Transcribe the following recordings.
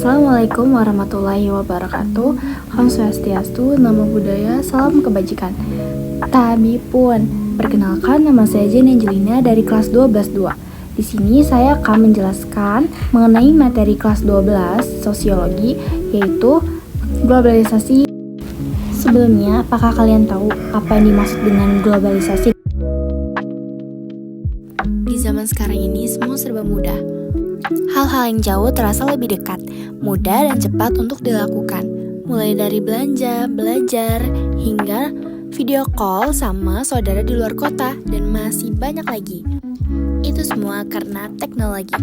Assalamualaikum warahmatullahi wabarakatuh. Om Swastiastu, Namo Buddhaya, salam kebajikan. Tabi pun, perkenalkan nama saya Jen Angelina dari kelas 12-2. Di sini saya akan menjelaskan mengenai materi kelas 12 sosiologi, yaitu globalisasi. Sebelumnya, apakah kalian tahu apa yang dimaksud dengan globalisasi? Di zaman sekarang ini semua serba mudah. Hal-hal yang jauh terasa lebih dekat, mudah dan cepat untuk dilakukan. Mulai dari belanja, belajar, hingga video call sama saudara di luar kota, dan masih banyak lagi. Itu semua karena teknologi.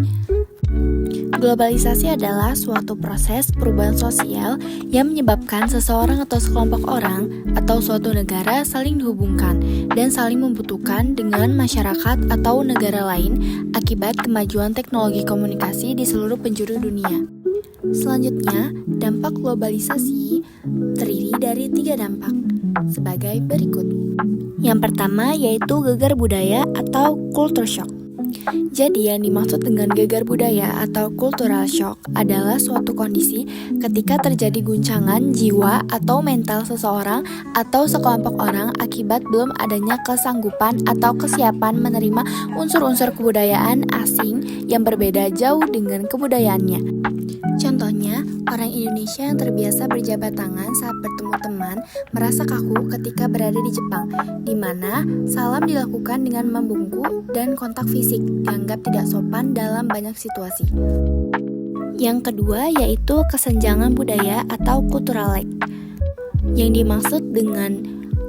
Globalisasi adalah suatu proses perubahan sosial yang menyebabkan seseorang atau sekelompok orang atau suatu negara saling dihubungkan dan saling membutuhkan dengan masyarakat atau negara lain akibat kemajuan teknologi komunikasi di seluruh penjuru dunia. Selanjutnya, dampak globalisasi terdiri dari 3 dampak sebagai berikut. Yang pertama yaitu gegar budaya atau culture shock. Jadi yang dimaksud dengan gegar budaya atau cultural shock adalah suatu kondisi ketika terjadi guncangan jiwa atau mental seseorang atau sekelompok orang akibat belum adanya kesanggupan atau kesiapan menerima unsur-unsur kebudayaan asing yang berbeda jauh dengan kebudayaannya. Contohnya, orang Indonesia yang terbiasa berjabat tangan saat bertemu teman merasa kaku ketika berada di Jepang, di mana salam dilakukan dengan membungkuk dan kontak fisik dianggap tidak sopan dalam banyak situasi. Yang kedua yaitu kesenjangan budaya atau cultural lag. Yang dimaksud dengan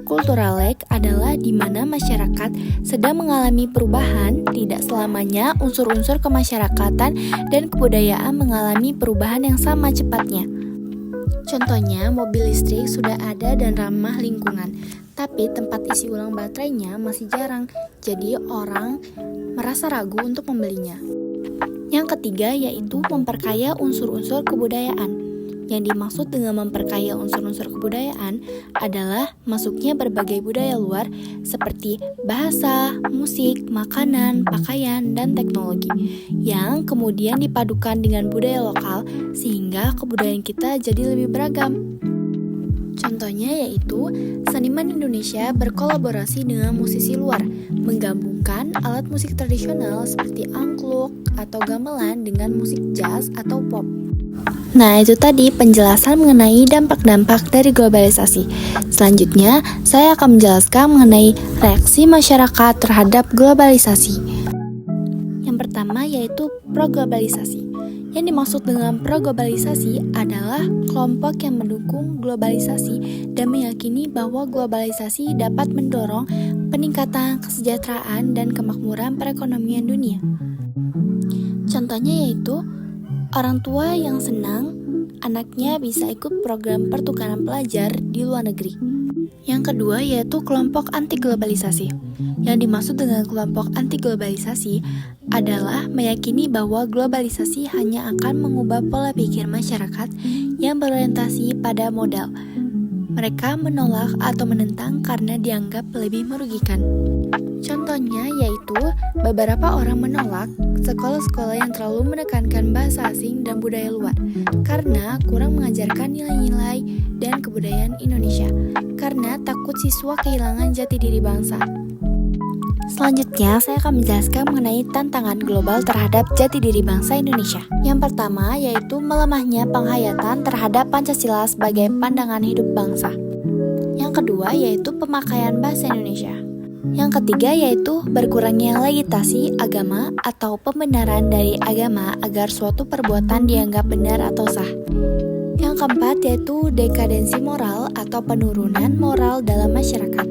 cultural lag adalah di mana masyarakat sedang mengalami perubahan, tidak selamanya unsur-unsur kemasyarakatan dan kebudayaan mengalami perubahan yang sama cepatnya. Contohnya, mobil listrik sudah ada dan ramah lingkungan, tapi tempat isi ulang baterainya masih jarang, jadi orang merasa ragu untuk membelinya. Yang ketiga yaitu memperkaya unsur-unsur kebudayaan. Yang dimaksud dengan memperkaya unsur-unsur kebudayaan adalah masuknya berbagai budaya luar seperti bahasa, musik, makanan, pakaian, dan teknologi yang kemudian dipadukan dengan budaya lokal sehingga kebudayaan kita jadi lebih beragam. Contohnya yaitu seniman Indonesia berkolaborasi dengan musisi luar, menggabungkan alat musik tradisional seperti angklung atau gamelan dengan musik jazz atau pop. Nah, itu tadi penjelasan mengenai dampak-dampak dari globalisasi. Selanjutnya, saya akan menjelaskan mengenai reaksi masyarakat terhadap globalisasi. Yang pertama yaitu pro-globalisasi. Yang dimaksud dengan pro-globalisasi adalah kelompok yang mendukung globalisasi dan meyakini bahwa globalisasi dapat mendorong peningkatan kesejahteraan dan kemakmuran perekonomian dunia. Contohnya yaitu orang tua yang senang anaknya bisa ikut program pertukaran pelajar di luar negeri. Yang kedua yaitu kelompok anti-globalisasi. Yang dimaksud dengan kelompok anti-globalisasi adalah meyakini bahwa globalisasi hanya akan mengubah pola pikir masyarakat yang berorientasi pada modal. Mereka menolak atau menentang karena dianggap lebih merugikan. Contohnya yaitu beberapa orang menolak sekolah-sekolah yang terlalu menekankan bahasa asing dan budaya luar karena kurang mengajarkan nilai-nilai dan kebudayaan Indonesia, karena takut siswa kehilangan jati diri bangsa. Selanjutnya, saya akan menjelaskan mengenai tantangan global terhadap jati diri bangsa Indonesia. Yang pertama yaitu melemahnya penghayatan terhadap Pancasila sebagai pandangan hidup bangsa. Yang kedua yaitu pemakaian bahasa Indonesia. Yang ketiga yaitu berkurangnya legitasi agama atau pembenaran dari agama agar suatu perbuatan dianggap benar atau sah. Yang keempat yaitu dekadensi moral atau penurunan moral dalam masyarakat.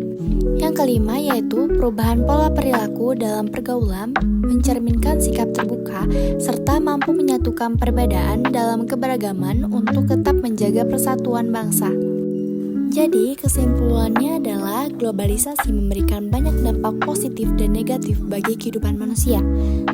Yang kelima yaitu perubahan pola perilaku dalam pergaulan, mencerminkan sikap terbuka, serta mampu menyatukan perbedaan dalam keberagaman untuk tetap menjaga persatuan bangsa. Jadi, kesimpulannya adalah globalisasi memberikan banyak dampak positif dan negatif bagi kehidupan manusia.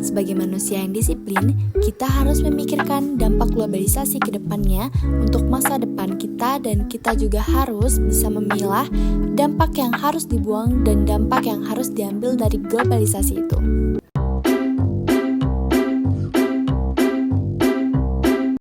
Sebagai manusia yang disiplin, kita harus memikirkan dampak globalisasi ke depannya untuk masa depan kita, dan kita juga harus bisa memilah dampak yang harus dibuang dan dampak yang harus diambil dari globalisasi itu.